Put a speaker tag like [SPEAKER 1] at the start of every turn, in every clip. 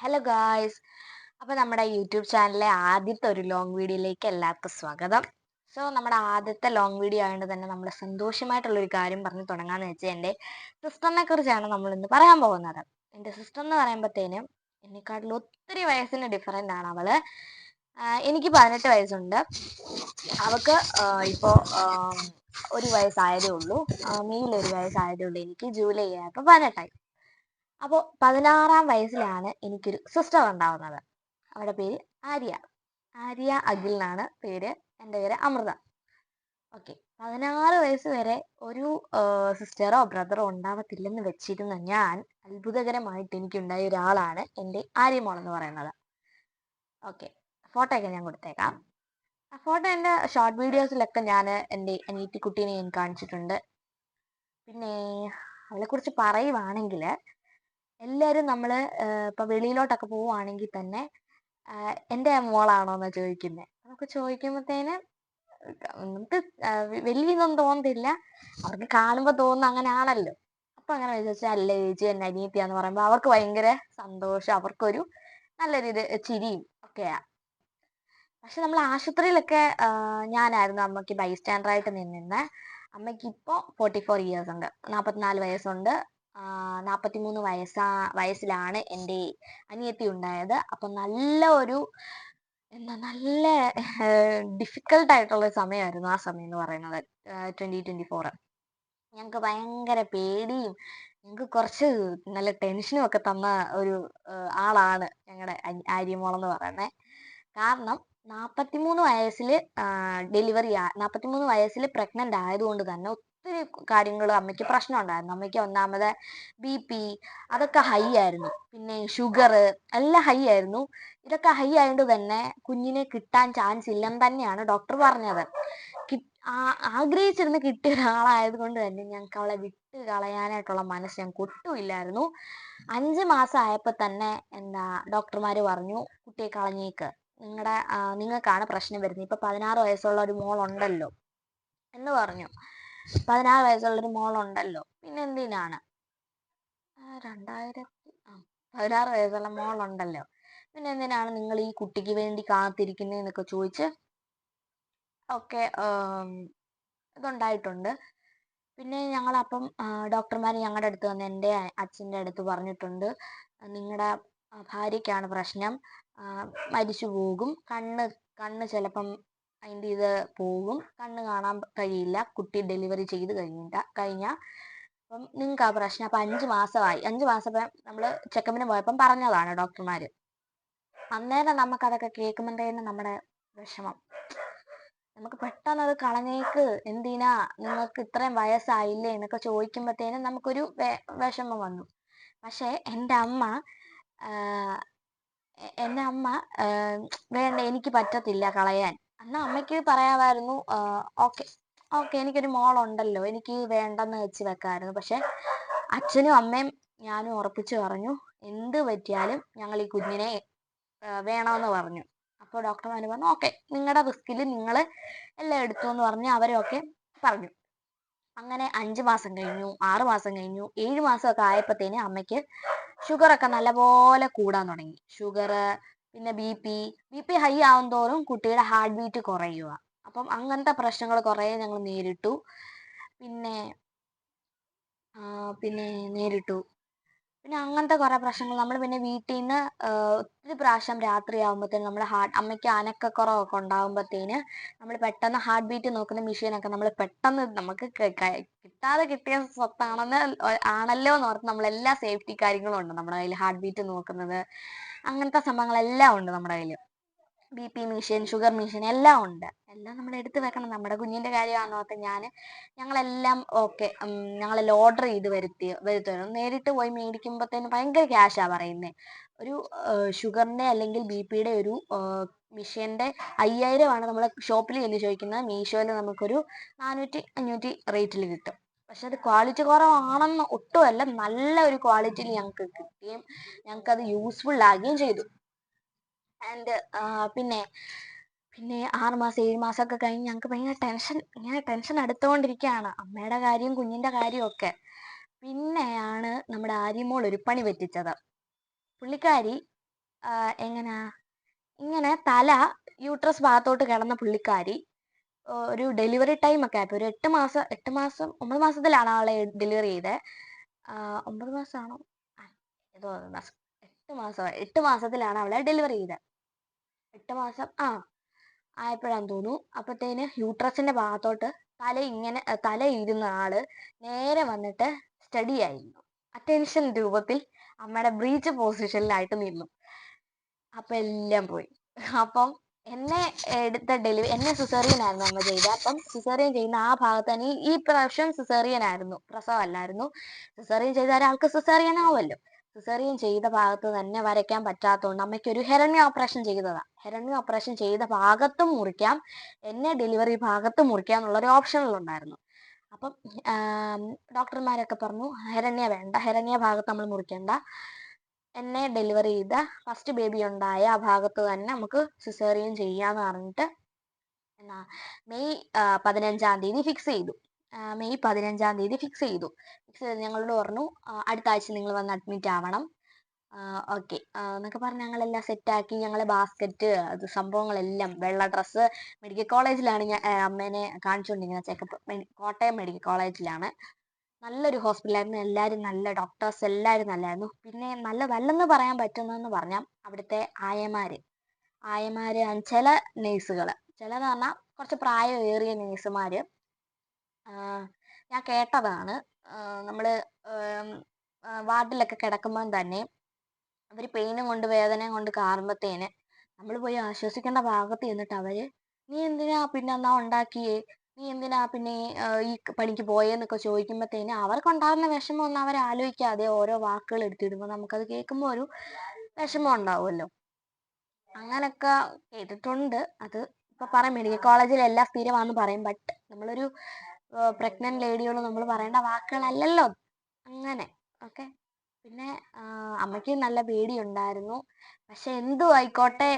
[SPEAKER 1] Hello guys. അപ്പോൾ നമ്മുടെ YouTube ചാനലിലെ ആദ്യത്തെ ഒരു ലോങ് വീഡിയോയിലേക്ക് എല്ലാവർക്കും സ്വാഗതം. നമ്മുടെ ആദ്യത്തെ ലോങ് വീഡിയോ ആയതുകൊണ്ട് തന്നെ നമ്മൾ സന്തോഷമായിട്ടുള്ളൊരു കാര്യം പറഞ്ഞ് തുടങ്ങാന്ന് വെച്ചാൽ എൻ്റെ സിസ്റ്ററിനെ കുറിച്ചാണ് നമ്മൾ ഇന്ന് പറയാൻ പോകുന്നത്. എൻ്റെ സിസ്റ്റർ എന്ന് പറയുമ്പോഴത്തേനും എന്നെക്കാട്ടിലും ഒത്തിരി വയസ്സിന് ഡിഫറൻ്റ് ആണ് അവള്. എനിക്ക് 18 വയസ്സുണ്ട്, അവൾക്ക് ഇപ്പോൾ ഒരു വയസ്സായതേ ഉള്ളൂ. മെയ്യിൽ ഒരു വയസ്സായതേ ഉള്ളൂ. എനിക്ക് ജൂലൈ ആയപ്പോൾ 18ആയി. അപ്പോൾ 16-ാം വയസ്സിലാണ് എനിക്കൊരു സിസ്റ്റർ ഉണ്ടാവുന്നത്. അവളുടെ പേര് ആര്യ. ആര്യ അഖിൽ എന്നാണ് പേര്. എൻ്റെ പേര് അമൃത. ഓക്കെ, 16 വയസ്സ് വരെ ഒരു സിസ്റ്ററോ ബ്രദറോ ഉണ്ടാവത്തില്ലെന്ന് വെച്ചിരുന്ന ഞാൻ അത്ഭുതകരമായിട്ട് എനിക്കുണ്ടായ ഒരാളാണ് എൻ്റെ ആര്യമോൾ എന്ന് പറയുന്നത്. ഓക്കെ, ഫോട്ടോ ഒക്കെ ഞാൻ കൊടുത്തേക്കാം. ആ ഫോട്ടോ എൻ്റെ ഷോർട്ട് വീഡിയോസിലൊക്കെ ഞാൻ എൻ്റെ അനിയത്തിക്കുട്ടീനെ ഞാൻ കാണിച്ചിട്ടുണ്ട്. പിന്നെ അവളെക്കുറിച്ച് പറയുവാണെങ്കിൽ എല്ലാവരും നമ്മൾ ഇപ്പം വെളിയിലോട്ടൊക്കെ പോവുകയാണെങ്കിൽ തന്നെ എൻ്റെ മോളാണോ എന്ന് ചോദിക്കുന്നത്. നമുക്ക് ചോദിക്കുമ്പോഴത്തേന് നമുക്ക് വലിയതൊന്നും തോന്നത്തില്ല, അവർക്ക് കാണുമ്പോൾ തോന്നുന്നു അങ്ങനെയാണല്ലോ. അപ്പം അങ്ങനെ ചോദിച്ചാൽ അല്ല ചേച്ചി എൻ്റെ അനിയത്തിയാന്ന് പറയുമ്പോൾ അവർക്ക് ഭയങ്കര സന്തോഷം, അവർക്കൊരു നല്ലൊരു ചിരിയും ഒക്കെയാ. പക്ഷെ നമ്മൾ ആശുപത്രിയിലൊക്കെ ഞാനായിരുന്നു അമ്മയ്ക്ക് ബൈസ്റ്റാൻഡറായിട്ട് നിന്നിരുന്നത്. അമ്മയ്ക്ക് ഇപ്പോൾ 44 ഇയേഴ്സ് ഉണ്ട്, 44 വയസ്സുണ്ട്. 43 വയസ്സിലാണ് എൻ്റെ അനിയത്തി ഉണ്ടായത്. അപ്പം നല്ല ഡിഫിക്കൽട്ടായിട്ടുള്ള സമയമായിരുന്നു ആ സമയം എന്ന് പറയുന്നത്. 2024 ഞങ്ങൾക്ക് ഭയങ്കര പേടിയും ഞങ്ങൾക്ക് കുറച്ച് നല്ല ടെൻഷനും ഒക്കെ തന്ന ഒരു ആളാണ് ഞങ്ങളുടെ ആര്യമോളെന്ന് പറയുന്നത്. കാരണം 43 വയസ്സിൽ 43 വയസ്സിൽ പ്രഗ്നന്റ് ആയതുകൊണ്ട് തന്നെ ഒത്തിരി കാര്യങ്ങൾ അമ്മയ്ക്ക് പ്രശ്നം ഉണ്ടായിരുന്നു. അമ്മയ്ക്ക് ഒന്നാമത് BP അതൊക്കെ ഹൈ ആയിരുന്നു, പിന്നെ ഷുഗർ എല്ലാം ഹൈ ആയിരുന്നു. ഇതൊക്കെ ഹൈ ആയതുകൊണ്ട് തന്നെ കുഞ്ഞിനെ കിട്ടാൻ ചാൻസ് ഇല്ലെന്ന് തന്നെയാണ് ഡോക്ടർ പറഞ്ഞത്. ആഗ്രഹിച്ചിരുന്ന് കിട്ടിയ ഒരാളായത് കൊണ്ട് തന്നെ ഞങ്ങൾക്ക് അവളെ വിട്ട് കളയാനായിട്ടുള്ള മനസ്സ് ഞങ്ങൾക്ക് ഒട്ടും ഇല്ലായിരുന്നു. 5 മാസം ആയപ്പോൾ തന്നെ ഡോക്ടർമാർ പറഞ്ഞു, കുട്ടിയെ കളഞ്ഞേക്ക്, നിങ്ങൾക്കാണ് പ്രശ്നം വരുന്നത്. ഇപ്പൊ 16 വയസ്സുള്ള ഒരു മോളുണ്ടല്ലോ എന്ന് പറഞ്ഞു. 16 വയസ്സുള്ളൊരു മോളുണ്ടല്ലോ, പിന്നെ എന്തിനാണ് 16 വയസ്സുള്ള മോളുണ്ടല്ലോ, പിന്നെ എന്തിനാണ് നിങ്ങൾ ഈ കുട്ടിക്ക് വേണ്ടി കാത്തിരിക്കുന്നതെന്നൊക്കെ ചോദിച്ച് ഒക്കെ ഇതുണ്ടായിട്ടുണ്ട്. പിന്നെ ഞങ്ങളപ്പം ഡോക്ടർമാർ ഞങ്ങളുടെ അടുത്ത് വന്ന് എൻ്റെ അച്ഛൻ്റെ അടുത്ത് പറഞ്ഞിട്ടുണ്ട്, നിങ്ങളുടെ ഭാര്യയ്ക്കാണ് പ്രശ്നം, മരിച്ചു പോകും, കണ്ണ് ചിലപ്പം അതിൻ്റെ ഇത് പോകും, കണ്ണ് കാണാൻ കഴിയില്ല കുട്ടി ഡെലിവറി ചെയ്ത് കഴിഞ്ഞാൽ. അപ്പം നിങ്ങൾക്ക് ആ പ്രശ്നം. അപ്പം 5 മാസമായി. 5 മാസം നമ്മൾ ചെക്കപ്പിന് പോയപ്പം പറഞ്ഞതാണ് ഡോക്ടർമാർ. അന്നേരം നമുക്കതൊക്കെ കേൾക്കുമ്പോഴത്തേനും നമ്മുടെ വിഷമം, നമുക്ക് പെട്ടെന്ന് അത് കളഞ്ഞേക്ക്, എന്തിനാ, നിങ്ങൾക്ക് ഇത്രയും വയസ്സായില്ലേ എന്നൊക്കെ ചോദിക്കുമ്പോഴത്തേനും നമുക്കൊരു വിഷമം വന്നു. പക്ഷേ എൻ്റെ അമ്മ വേണ്ട, എനിക്ക് പറ്റത്തില്ല കളയാൻ. എന്നാൽ അമ്മയ്ക്ക് പറയാമായിരുന്നു, ഓക്കെ ഓക്കെ എനിക്കൊരു മോളുണ്ടല്ലോ, എനിക്ക് വേണ്ടെന്ന് വെച്ച് വെക്കാമായിരുന്നു. പക്ഷെ അച്ഛനും അമ്മയും ഞാനും ഉറപ്പിച്ചു പറഞ്ഞു, എന്ത് പറ്റിയാലും ഞങ്ങൾ ഈ കുഞ്ഞിനെ വേണമെന്ന് പറഞ്ഞു. അപ്പോൾ ഡോക്ടർമാർ പറഞ്ഞു, ഓക്കെ നിങ്ങളുടെ റിസ്കിൽ നിങ്ങൾ എല്ലാം എടുത്തു എന്ന് പറഞ്ഞ് അവരൊക്കെ പറഞ്ഞു. അങ്ങനെ 5 മാസം കഴിഞ്ഞു, 6 മാസം കഴിഞ്ഞു, 7 മാസമൊക്കെ ആയപ്പോഴത്തേന് അമ്മയ്ക്ക് ഷുഗറൊക്കെ നല്ലപോലെ കൂടാൻ തുടങ്ങി. ഷുഗർ, പിന്നെ BP ഹൈ ആവും തോറും കുട്ടിയുടെ ഹാർട്ട് ബീറ്റ് കുറയുക. അപ്പം അങ്ങനത്തെ പ്രശ്നങ്ങൾ കുറേ ഞങ്ങൾ നേരിട്ടു. പിന്നെ അങ്ങനത്തെ കുറേ പ്രശ്നങ്ങൾ നമ്മൾ പിന്നെ വീട്ടിൽ നിന്ന് ഒത്തിരി പ്രാവശ്യം രാത്രിയാകുമ്പോഴത്തേന് നമ്മുടെ അമ്മയ്ക്ക് അനക്കക്കുറവൊക്കെ ഉണ്ടാകുമ്പോഴത്തേന് നമ്മൾ പെട്ടെന്ന് ഹാർട്ട് ബീറ്റ് നോക്കുന്ന മെഷീനൊക്കെ നമ്മൾ പെട്ടെന്ന് നമുക്ക് കിട്ടാതെ കിട്ടിയ ആണല്ലോ എന്ന് ഓർത്ത് നമ്മളെല്ലാ സേഫ്റ്റി കാര്യങ്ങളും ഉണ്ട് നമ്മുടെ കയ്യിൽ. ഹാർട്ട് ബീറ്റ് നോക്കുന്നത്, അങ്ങനത്തെ സംഭവങ്ങളെല്ലാം ഉണ്ട് നമ്മുടെ കയ്യിൽ. BP മെഷീൻ, ഷുഗർ മെഷീൻ എല്ലാം ഉണ്ട്. എല്ലാം നമ്മൾ എടുത്ത് വെക്കണം. നമ്മുടെ കുഞ്ഞിൻ്റെ കാര്യമാണെന്ന് ഓർത്ത് ഞങ്ങളെല്ലാം ഓക്കെ ഞങ്ങളെല്ലാം ഓർഡർ ചെയ്ത് വരുത്തുമായിരുന്നു. നേരിട്ട് പോയി മേടിക്കുമ്പോഴത്തേന് ഭയങ്കര ക്യാഷാണ് പറയുന്നത്. ഒരു ഷുഗറിൻ്റെ അല്ലെങ്കിൽ BPയുടെ ഒരു മെഷീൻ്റെ 5000 നമ്മൾ ഷോപ്പിൽ ചെന്ന് ചോദിക്കുന്നത്. മീഷോയിൽ നമുക്കൊരു 400-500 റേറ്റിൽ കിട്ടും. പക്ഷെ അത് ക്വാളിറ്റി കുറവാണെന്ന് ഒട്ടുമല്ല, നല്ല ഒരു ക്വാളിറ്റിയിൽ ഞങ്ങൾക്ക് കിട്ടുകയും ഞങ്ങൾക്കത് യൂസ്ഫുൾ ആകുകയും ചെയ്തു. ആൻഡ് പിന്നെ 6 മാസം 7 മാസമൊക്കെ കഴിഞ്ഞ് ഞങ്ങൾക്ക് ഭയങ്കര ടെൻഷൻ എടുത്തുകൊണ്ടിരിക്കുകയാണ്, അമ്മയുടെ കാര്യം കുഞ്ഞിൻ്റെ കാര്യമൊക്കെ. പിന്നെയാണ് നമ്മുടെ ആര്യമോൾ ഒരു പണി പറ്റിച്ചത്. പുള്ളിക്കാരി എങ്ങനാ ഇങ്ങനെ തല യൂട്രസ് ഭാഗത്തോട്ട് കിടന്ന പുള്ളിക്കാരി ഒരു ഡെലിവറി ടൈം ഒക്കെ ആയപ്പോൾ ഒരു 8 മാസം 9 മാസത്തിലാണ് ആളെ ഡെലിവറി ചെയ്തത്. 9 മാസമാണോ? ഏതോ മാസം 8 മാസത്തിലാണ് അവളെ ഡെലിവറി ചെയ്തത്. 8 മാസം ആയപ്പോഴാന്ന് തോന്നുന്നു. അപ്പത്തേന് യൂട്രസിന്റെ ഭാഗത്തോട്ട് തല ഇരുന്ന ആള് നേരെ വന്നിട്ട് സ്റ്റഡി ആയിരുന്നു. അറ്റൻഷൻ രൂപത്തിൽ അമ്മയുടെ ബ്രീച്ച് പൊസിഷനിലായിട്ട് നിന്നു. അപ്പൊ എല്ലാം പോയി. അപ്പം എന്നെ എന്നെ സിസേറിയൻ ആയിരുന്നു അമ്മ ചെയ്തത്. അപ്പം സിസേറിയൻ ചെയ്യുന്ന ആ ഭാഗത്ത് തന്നെ ഈ പ്രാവശ്യം സിസേറിയൻ ആയിരുന്നു, പ്രസവമല്ലായിരുന്നു. സിസേറിയൻ ചെയ്ത ഒരാൾക്ക് സിസേറിയൻ ആവുമല്ലോ. സിസേറിയൻ ചെയ്ത ഭാഗത്ത് തന്നെ വരയ്ക്കാൻ പറ്റാത്തതുകൊണ്ട് അമ്മയ്ക്ക് ഒരു ഹെറണ്യ ഓപ്പറേഷൻ ചെയ്തതാ. ഹെറണ്യ ഓപ്പറേഷൻ ചെയ്ത ഭാഗത്തും മുറിക്കാം, എന്നെ ഡെലിവറി ഭാഗത്തും മുറിക്കാം എന്നുള്ളൊരു ഓപ്ഷനിലുണ്ടായിരുന്നു. അപ്പം ഡോക്ടർമാരൊക്കെ പറഞ്ഞു ഹെറണ്യ വേണ്ട, ഹെറണ്യ ഭാഗത്ത് നമ്മൾ മുറിക്കണ്ട, എന്നെ ഡെലിവറി ചെയ്ത ഫസ്റ്റ് ബേബി ഉണ്ടായ ആ ഭാഗത്ത് തന്നെ നമുക്ക് സിസേറിയൻ ചെയ്യാന്ന് പറഞ്ഞിട്ട് മെയ് 15-ാം തീയതി ഫിക്സ് ചെയ്തു. മെയ് 15-ാം തീയതി ഫിക്സ് ചെയ്തു ഞങ്ങളോട് പറഞ്ഞു അടുത്ത ആഴ്ച നിങ്ങൾ വന്ന് അഡ്മിറ്റ് ആവണം. ഓക്കെ എന്നൊക്കെ പറഞ്ഞ് ഞങ്ങളെല്ലാം സെറ്റാക്കി. ഞങ്ങളെ ബാസ്ക്കറ്റ് അത് സംഭവങ്ങളെല്ലാം, വെള്ള ഡ്രസ്സ്. മെഡിക്കൽ കോളേജിലാണ് ഞാൻ അമ്മേനെ കാണിച്ചുകൊണ്ടിരിക്കുന്നത്. ചെക്കപ്പ് കോട്ടയം മെഡിക്കൽ കോളേജിലാണ്. നല്ലൊരു ഹോസ്പിറ്റലായിരുന്നു. എല്ലാവരും നല്ല ഡോക്ടേഴ്സ്, എല്ലാവരും നല്ലായിരുന്നു. പിന്നെ നല്ലതല്ലെന്ന് പറയാൻ പറ്റുന്നതെന്ന് പറഞ്ഞാൽ അവിടുത്തെ ആയമാര് ചില നേഴ്സുകള്, ചിലന്ന് പറഞ്ഞാൽ കുറച്ച് പ്രായമേറിയ നേഴ്സുമാര്. ഞാൻ കേട്ടതാണ്, നമ്മള് വാർഡിലൊക്കെ കിടക്കുമ്പോൾ തന്നെ അവര് പെയിനും കൊണ്ട് വേദനയും കൊണ്ട് കാറുമ്പത്തേന് നമ്മൾ പോയി ആശ്വസിക്കേണ്ട ഭാഗത്ത് ചെന്നിട്ട് അവര് നീ എന്തിനാ പിന്നെ എന്നാ ഉണ്ടാക്കിയേ, നീ എന്തിനാ പിന്നെ ഈ പണിക്ക് പോയേന്നൊക്കെ ചോദിക്കുമ്പത്തേന് അവർക്കുണ്ടാകുന്ന വിഷമം ഒന്നും അവർ ആലോചിക്കാതെ ഓരോ വാക്കുകൾ എടുത്തിടുമ്പോൾ നമുക്കത് കേൾക്കുമ്പോൾ ഒരു വിഷമം ഉണ്ടാവുമല്ലോ. അങ്ങനൊക്കെ കേട്ടിട്ടുണ്ട്. അത് ഇപ്പൊ പറയും മെഡിക്കൽ കോളേജിൽ എല്ലാം സ്ഥിരമാണെന്ന് പറയും. ബട്ട് നമ്മളൊരു പ്രഗ്നന്റ് ലേഡിയോട് നമ്മൾ പറയേണ്ട വാക്കുകളല്ലല്ലോ അങ്ങനെ. ഓക്കെ. പിന്നെ അമ്മയ്ക്ക് നല്ല പേടിയുണ്ടായിരുന്നു. പക്ഷെ എന്തും ആയിക്കോട്ടെ,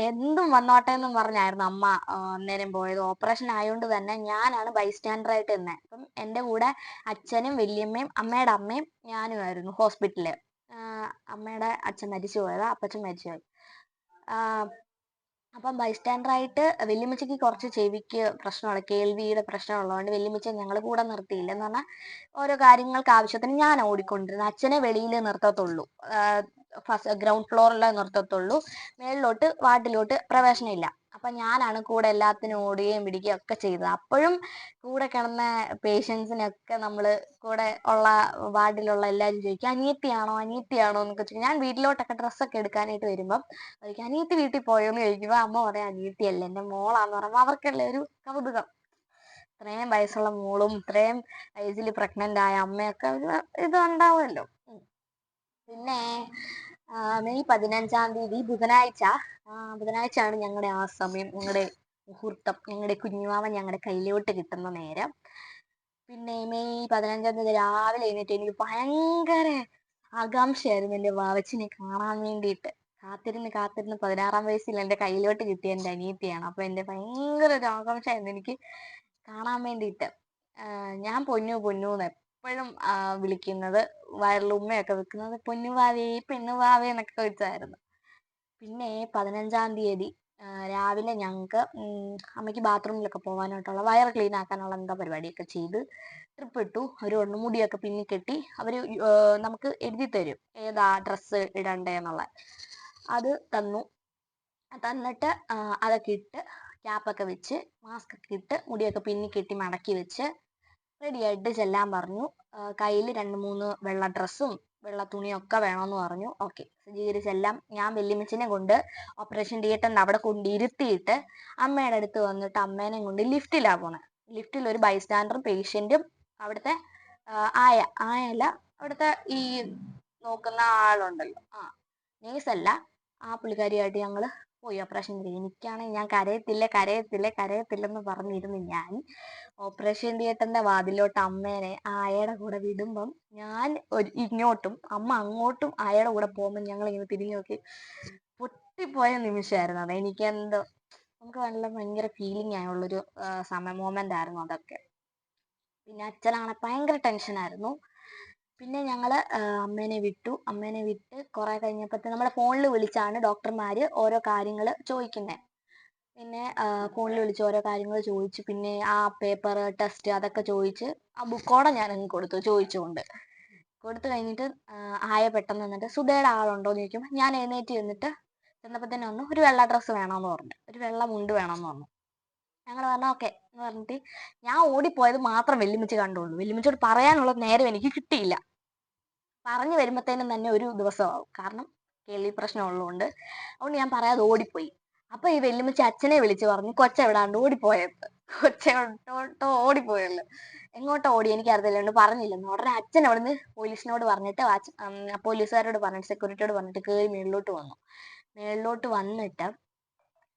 [SPEAKER 1] എന്തും വന്നോട്ടെ എന്നും പറഞ്ഞായിരുന്നു അമ്മ അന്നേരം പോയത്. ഓപ്പറേഷൻ ആയതുകൊണ്ട് തന്നെ ഞാനാണ് ബൈസ്റ്റാൻഡർ ആയിട്ട് നിന്നത്. അപ്പം എൻ്റെ കൂടെ അച്ഛനും വല്യമ്മയും അമ്മയുടെ അമ്മയും ഞാനുമായിരുന്നു ഹോസ്പിറ്റലിൽ. അമ്മയുടെ അച്ഛൻ മരിച്ചു പോയതാ, അപ്പച്ചൻ മരിച്ചു പോയി. അപ്പം ബൈസ്റ്റാൻഡറായിട്ട് വല്യമ്മച്ചിക്ക് കുറച്ച് ചെവിക്ക് പ്രശ്നമുള്ള, കേൾവിയുടെ പ്രശ്നമുള്ളതുകൊണ്ട് വല്യമ്മച്ചിയെ ഞങ്ങൾ കൂടെ നിർത്തിയില്ല. എന്ന് പറഞ്ഞാൽ ഓരോ കാര്യങ്ങൾക്ക് ആവശ്യത്തിന് ഞാൻ ഓടിക്കൊണ്ടിരുന്നു. അച്ഛനെ വെളിയിൽ നിർത്തത്തുള്ളൂ, ഗ്രൗണ്ട് ഫ്ലോറിലെ നിർത്തത്തുള്ളൂ, മേളിലോട്ട് വാർഡിലോട്ട് പ്രവേശനമില്ല. അപ്പം ഞാനാണ് കൂടെ എല്ലാത്തിനും ഓടുകയും പിടിക്കുകയും ഒക്കെ ചെയ്തത്. അപ്പോഴും കൂടെ കിടന്ന പേഷ്യൻസിനൊക്കെ നമ്മൾ കൂടെ ഉള്ള വാർഡിലുള്ള എല്ലാവരും ചോദിക്കും അനിയത്തിയാണോ അനിയത്തിയാണോ എന്നൊക്കെ ചോദിക്കും. ഞാൻ വീട്ടിലോട്ടൊക്കെ ഡ്രസ്സൊക്കെ എടുക്കാനായിട്ട് വരുമ്പം ചോദിക്കും അനിയത്തി വീട്ടിൽ പോയോന്ന് ചോദിക്കുമ്പോൾ അമ്മ പറയാം അനിയത്തിയല്ല എൻ്റെ മോളാന്ന് പറയുമ്പോൾ അവർക്കല്ലേ ഒരു കൗതുകം. ഇത്രയും വയസ്സുള്ള മോളും ഇത്രയും വയസ്സിൽ പ്രഗ്നന്റ് ആയ അമ്മയൊക്കെ ഒരു ഇത് ഉണ്ടാവുമല്ലോ. പിന്നെ മെയ് 15-ാം തീയതി ബുധനാഴ്ചയാണ് ഞങ്ങളുടെ ആ സമയം, ഞങ്ങളുടെ മുഹൂർത്തം, ഞങ്ങളുടെ കുഞ്ഞുമാവൻ ഞങ്ങളുടെ കയ്യിലോട്ട് കിട്ടുന്ന നേരം. പിന്നെ മെയ് 15-ാം തീയതി രാവിലെ എഴുന്നേറ്റ് എനിക്ക് ഭയങ്കര ആകാംക്ഷയായിരുന്നു എൻ്റെ വാവച്ചിനെ കാണാൻ വേണ്ടിയിട്ട്. കാത്തിരുന്ന് 16-ാം വയസ്സിൽ എൻ്റെ കയ്യിലോട്ട് കിട്ടിയ എൻ്റെ അനിയത്തിയാണ്. അപ്പൊ എൻ്റെ ഭയങ്കര ഒരു ആകാംക്ഷയായിരുന്നു എനിക്ക് കാണാൻ വേണ്ടിയിട്ട്. ഞാൻ പൊന്നു പൊന്നൂന്ന് എപ്പോഴും വിളിക്കുന്നത്, വയറിൽ ഉമ്മയൊക്കെ വെക്കുന്നത് പൊന്നുവാവേ പെണ്ണുവാവേ എന്നൊക്കെ വെച്ചായിരുന്നു. പിന്നെ 15-ാം തീയതി രാവിലെ ഞങ്ങൾക്ക് അമ്മയ്ക്ക് ബാത്റൂമിലൊക്കെ പോകാനായിട്ടുള്ള വയർ ക്ലീൻ ആക്കാനുള്ള എന്താ പരിപാടിയൊക്കെ ചെയ്ത് ട്രിപ്പ് ഇട്ടു. അവർ മുടിയൊക്കെ പിന്നിക്കെട്ടി അവർ നമുക്ക് എഴുതി തരും ഏതാ ഡ്രസ്സ് ഇടണ്ടേന്നുള്ള. അത് തന്നിട്ട് അതൊക്കെ ഇട്ട് ക്യാപ്പൊക്കെ വെച്ച് മാസ്ക് ഒക്കെ ഇട്ട് മുടിയൊക്കെ പിന്നിക്കെട്ടി മടക്കി വെച്ച് റെഡി ആയിട്ട് ചെല്ലാൻ പറഞ്ഞു. കയ്യിൽ 2-3 വെള്ള ഡ്രസ്സും വെള്ള തുണിയൊക്കെ വേണമെന്ന് പറഞ്ഞു. ഓക്കെ, സജ്ജീകരിച്ചെല്ലാം ഞാൻ വല്യമ്മച്ചിനെ കൊണ്ട് ഓപ്പറേഷൻ തിയേറ്ററിൻ്റെ അവിടെ കൊണ്ടിരുത്തിയിട്ട് അമ്മയുടെ അടുത്ത് വന്നിട്ട് അമ്മേനെ കൊണ്ട് ലിഫ്റ്റിലാണ് പോണേ. ലിഫ്റ്റിൽ ഒരു ബൈസ്റ്റാൻഡറും പേഷ്യൻറ്റും അവിടുത്തെ ആയല്ല, അവിടുത്തെ ഈ നോക്കുന്ന ആളുണ്ടല്ലോ, നേഴ്സല്ല, ആ പുള്ളിക്കാരിയായിട്ട് ഞങ്ങൾ പോയി ഓപ്പറേഷൻ തിയേറ്റർ. എനിക്കാണെങ്കിൽ ഞാൻ കരയത്തില്ലെന്ന് പറഞ്ഞിരുന്നു. ഞാൻ ഓപ്പറേഷൻ തിയേറ്ററിന്റെ വാതിലോട്ട് അമ്മേനെ ആയയുടെ കൂടെ വിടുമ്പം ഞാൻ ഇങ്ങോട്ടും അമ്മ അങ്ങോട്ടും ആയയുടെ കൂടെ പോകുമ്പോൾ ഞങ്ങൾ ഇങ്ങനെ തിരിഞ്ഞു നോക്കി പൊട്ടിപ്പോയ നിമിഷമായിരുന്നു അത്. എനിക്കെന്തോ നമുക്ക് ഭയങ്കര ഫീലിംഗ് ആയുള്ളൊരു മൊമെന്റ് ആയിരുന്നു അതൊക്കെ. പിന്നെ അച്ഛനാണ് ഭയങ്കര ടെൻഷനായിരുന്നു. പിന്നെ ഞങ്ങള് അമ്മേനെ വിട്ട് കുറെ കഴിഞ്ഞപ്പോഴത്തെ നമ്മുടെ ഫോണിൽ വിളിച്ചാണ് ഡോക്ടർമാര് ഓരോ കാര്യങ്ങൾ ചോദിക്കുന്നത്. പിന്നെ ഫോണിൽ വിളിച്ച് ഓരോ കാര്യങ്ങൾ ചോദിച്ചു. പിന്നെ ആ പേപ്പർ ടെസ്റ്റ് അതൊക്കെ ചോദിച്ച് ആ ബുക്കോടെ ഞാൻ അങ്ങ് കൊടുത്തു ചോദിച്ചുകൊണ്ട്. കൊടുത്തു കഴിഞ്ഞിട്ട് ആയ പെട്ടെന്ന് വന്നിട്ട് സുധയുടെ ആളുണ്ടോ എന്ന് ചോദിക്കുമ്പോൾ ഞാൻ എഴുന്നേറ്റ് ചെന്നപ്പോൾ തന്നെ വന്നു ഒരു വെള്ള ഡ്രസ്സ് വേണമെന്ന് പറഞ്ഞു, ഒരു വെള്ള മുണ്ട് വേണമെന്ന് പറഞ്ഞു. ഞങ്ങൾ പറഞ്ഞു ഓക്കെ എന്ന് പറഞ്ഞിട്ട് ഞാൻ ഓടിപ്പോയത് മാത്രം വെല്ലുമിച്ച് കണ്ടുള്ളൂ. വെല്ലുമിച്ചോട് പറയാനുള്ള നേരം എനിക്ക് കിട്ടിയില്ല. പറഞ്ഞു വരുമ്പോഴത്തേനും തന്നെ ഒരു ദിവസമാവും, കാരണം കേൾവി പ്രശ്നം ഉള്ളതുകൊണ്ട്. അതുകൊണ്ട് ഞാൻ പറയാതെ ഓടിപ്പോയി. അപ്പൊ ഈ വെല്ലുമിച്ച് അച്ഛനെ വിളിച്ച് പറഞ്ഞു കൊച്ചെവിടാണ്ട് ഓടിപ്പോയത്. കൊച്ചെങ്ങോട്ടോ ഓടിപ്പോയല്ലോ. എങ്ങോട്ടോ ഓടി എനിക്കറിയില്ല, പറഞ്ഞില്ലെന്ന്. ഉടനെ അച്ഛൻ അവിടുന്ന് പോലീസിനോട് പറഞ്ഞിട്ട് പോലീസുകാരോട് പറഞ്ഞിട്ട് സെക്യൂരിറ്റിയോട് പറഞ്ഞിട്ട് കയറി മേളിലോട്ട് വന്നു. മേളിലോട്ട്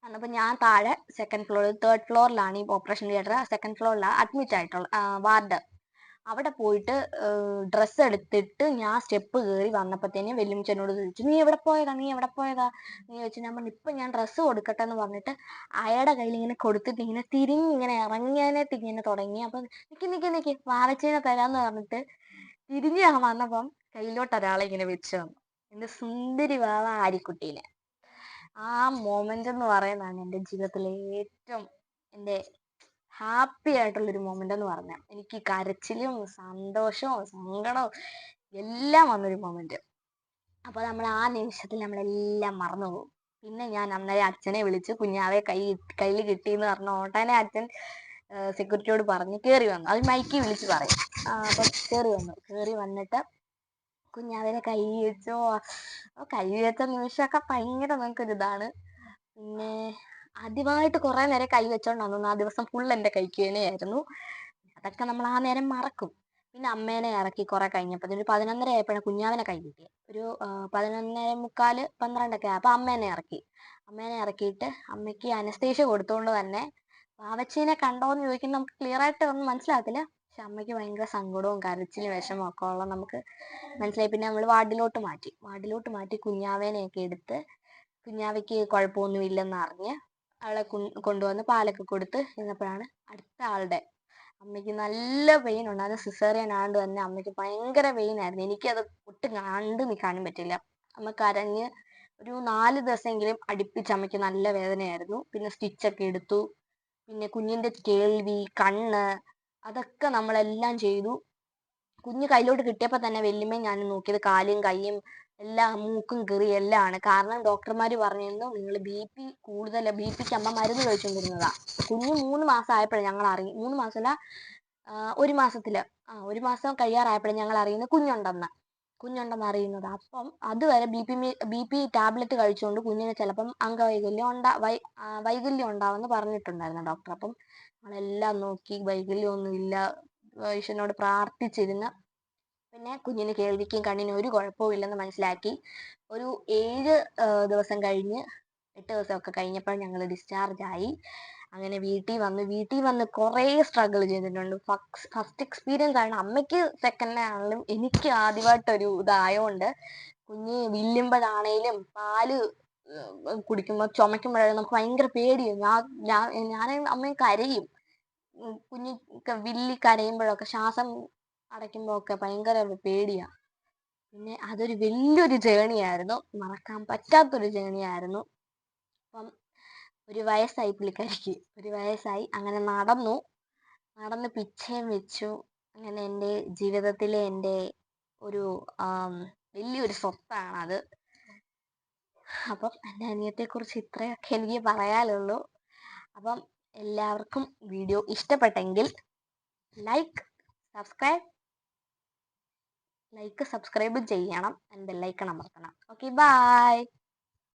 [SPEAKER 1] വന്നപ്പോൾ ഞാൻ താഴെ സെക്കൻഡ് ഫ്ലോറിൽ, തേർഡ് ഫ്ലോറിലാണ് ഈ ഓപ്പറേഷൻ തിയേറ്റർ, സെക്കൻഡ് ഫ്ലോറിലാണ് അഡ്മിറ്റ് ആയിട്ടുള്ള വാർഡ്. അവിടെ പോയിട്ട് ഡ്രസ്സ് എടുത്തിട്ട് ഞാൻ സ്റ്റെപ്പ് കയറി വന്നപ്പോഴത്തേനും വെല്ലുമിച്ചനോട് ചോദിച്ചു നീ എവിടെ പോയതാ നീ ചോദിച്ചു. ഞാൻ പറഞ്ഞു ഇപ്പൊ ഞാൻ ഡ്രസ്സ് കൊടുക്കട്ടെ എന്ന് പറഞ്ഞിട്ട് അയാളുടെ കയ്യിൽ ഇങ്ങനെ കൊടുത്തിട്ട് ഇങ്ങനെ തിരിഞ്ഞിങ്ങനെ ഇറങ്ങിയാനായിട്ട് ഇങ്ങനെ തുടങ്ങി. അപ്പൊ നിക്ക് വാവച്ചീനെ തരാന്ന് പറഞ്ഞിട്ട് തിരിഞ്ഞ് ഞാൻ വന്നപ്പം കയ്യിലോട്ട് ഒരാളെ ഇങ്ങനെ വെച്ച് തന്നു, എന്റെ സുന്ദരി വാവ ആരിക്കുട്ടീനെ. ആ മൊമെന്റ് എന്ന് പറയുന്നതാണ് എൻ്റെ ജീവിതത്തിലെ ഏറ്റവും എൻ്റെ ഹാപ്പി ആയിട്ടുള്ളൊരു മൊമെന്റ് എന്ന് പറഞ്ഞാൽ. എനിക്ക് കരച്ചിലും സന്തോഷവും സങ്കടവും എല്ലാം വന്നൊരു മൊമെന്റ്. അപ്പൊ നമ്മൾ ആ നിമിഷത്തിൽ നമ്മളെല്ലാം മറന്നു പോകും. പിന്നെ ഞാൻ അന്നേരം അച്ഛനെ വിളിച്ച് കുഞ്ഞാവെ കയ്യിൽ കിട്ടിയെന്ന് പറഞ്ഞ ഓട്ടനെ അച്ഛൻ സെക്യൂരിറ്റിയോട് പറഞ്ഞ് കയറി വന്നു. അത് മൈക്കി വിളിച്ച് പറയും. അപ്പൊ കയറി വന്നിട്ട് കുഞ്ഞാവേനെ കൈ വെച്ചോ, കൈ വെച്ച നിമിഷമൊക്കെ ഭയങ്കര നമുക്കൊരു ഇതാണ്. പിന്നെ ആദ്യമായിട്ട് കുറെ നേരം കൈ വെച്ചോണ്ടാന്ന് ആ ദിവസം ഫുൾ എൻ്റെ കൈക്ക് തന്നെയായിരുന്നു. അതൊക്കെ നമ്മൾ ആ നേരം മറക്കും. പിന്നെ അമ്മേനെ ഇറക്കി കുറെ കഴിഞ്ഞപ്പോൾ ഒരു 11:30 ആയപ്പോഴാണ് കുഞ്ഞാവനെ കൈ കിട്ടിയത്. ഒരു 11:45 12 ആയപ്പോ അമ്മേനെ ഇറക്കിയിട്ട് അമ്മയ്ക്ക് അനസ്തേഷ്യ കൊടുത്തുകൊണ്ട് തന്നെ വാവച്ചീനെ കണ്ടോന്ന് ചോദിക്കുന്നത് നമുക്ക് ക്ലിയർ ആയിട്ട് ഒന്നും മനസ്സിലാകത്തില്ല. പക്ഷെ അമ്മയ്ക്ക് ഭയങ്കര സങ്കടവും കരച്ചിലും വിഷമവും ഒക്കെ ഉള്ള നമുക്ക് മനസ്സിലായി. പിന്നെ നമ്മൾ വാർഡിലോട്ട് മാറ്റി കുഞ്ഞാവേനെയൊക്കെ എടുത്ത് കുഞ്ഞാവയ്ക്ക് കുഴപ്പമൊന്നുമില്ലെന്ന് അറിഞ്ഞ് അവളെ കൊണ്ടുവന്ന് പാലൊക്കെ കൊടുത്ത് ഇരുന്നപ്പോഴാണ് അടുത്ത ആളുടെ അമ്മയ്ക്ക് നല്ല പെയിൻ ഉണ്ട്. അത് സിസേറിയൻ ആണ്ട് തന്നെ അമ്മയ്ക്ക് ഭയങ്കര പെയിൻ ആയിരുന്നു. എനിക്കത് ഒട്ടും നിൽക്കാനും പറ്റില്ല. അമ്മ കരഞ്ഞ് ഒരു 4 ദിവസമെങ്കിലും അടുപ്പിച്ച് അമ്മയ്ക്ക് നല്ല വേദനയായിരുന്നു. പിന്നെ സ്റ്റിച്ചൊക്കെ എടുത്തു. പിന്നെ കുഞ്ഞിന്റെ കേൾവി, കണ്ണ്, അതൊക്കെ നമ്മളെല്ലാം ചെയ്തു. കുഞ്ഞ് കയ്യിലോട്ട് കിട്ടിയപ്പോൾ തന്നെ വല്യമ്മയും ഞാനും നോക്കിയത് കാലും കൈയും എല്ലാം മൂക്കും കീറി എല്ലാം ആണ്. കാരണം ഡോക്ടർമാർ പറഞ്ഞിരുന്നു നിങ്ങൾ BP കൂടുതൽ, BPക്ക് അമ്മ മരുന്ന് കഴിച്ചുകൊണ്ടിരുന്നതാ. കുഞ്ഞ് 3 മാസം ആയപ്പോഴേ ഞങ്ങൾ അറിയും, 3 മാസമല്ല 1 മാസത്തില് 1 മാസം കഴിയാറായപ്പോഴേ ഞങ്ങൾ അറിയുന്നത് കുഞ്ഞുണ്ടെന്ന് അറിയുന്നത്. അപ്പം അതുവരെ BP ടാബ്ലറ്റ് കഴിച്ചുകൊണ്ട് കുഞ്ഞിന് ചിലപ്പം വൈകല്യം ഉണ്ടാവുമെന്ന് പറഞ്ഞിട്ടുണ്ടായിരുന്നു ഡോക്ടർ. അപ്പം നമ്മളെല്ലാം നോക്കി വൈകല്യമൊന്നും ഇല്ല, ഈശ്വരനോട് പ്രാർത്ഥിച്ചിരുന്ന് പിന്നെ കുഞ്ഞിന് കേൾവിക്കും കണ്ണിനും ഒരു കുഴപ്പവും ഇല്ലെന്ന് മനസ്സിലാക്കി. ഒരു 7 ദിവസം കഴിഞ്ഞ് 8 ദിവസമൊക്കെ കഴിഞ്ഞപ്പോൾ ഞങ്ങൾ ഡിസ്ചാർജ് ആയി. അങ്ങനെ വീട്ടിൽ വന്ന് കുറേ സ്ട്രഗിൾ ചെയ്തിട്ടുണ്ട്. ഫസ്റ്റ് എക്സ്പീരിയൻസ് ആണ്. അമ്മയ്ക്ക് സെക്കൻഡ് ആണെങ്കിലും എനിക്ക് ആദ്യമായിട്ടൊരു ഇതായോണ്ട് കുഞ്ഞ് വില്ലുമ്പോഴാണേലും പാല് കുടിക്കുമ്പോൾ ചുമക്കുമ്പോഴാണ് നമുക്ക് ഭയങ്കര പേടിയും. ഞാൻ അമ്മയും കരയും. കുഞ്ഞ് വില്ലി കരയുമ്പോഴൊക്കെ ശ്വാസം അടയ്ക്കുമ്പോഴൊക്കെ ഭയങ്കര പേടിയാ. പിന്നെ അതൊരു വലിയൊരു ജേണിയായിരുന്നു, മറക്കാൻ പറ്റാത്തൊരു ജേണിയായിരുന്നു. അപ്പം ഒരു വയസ്സായി പുള്ളിക്കാരിക്ക്, അങ്ങനെ നടന്ന് പിച്ചയും വെച്ചു. അങ്ങനെ എൻ്റെ ജീവിതത്തിലെ എൻ്റെ ഒരു വലിയൊരു സ്വത്താണത്. അപ്പം എൻ്റെ അനിയത്തെക്കുറിച്ച് ഇത്രയൊക്കെ എനിക്ക് പറയാനുള്ളൂ. അപ്പം എല്ലാവർക്കും വീഡിയോ ഇഷ്ടപ്പെട്ടെങ്കിൽ ലൈക്ക് സബ്സ്ക്രൈബ് ചെയ്യണം, ബെല്ലൈക്കൺ അമർത്തണം. Okay, by.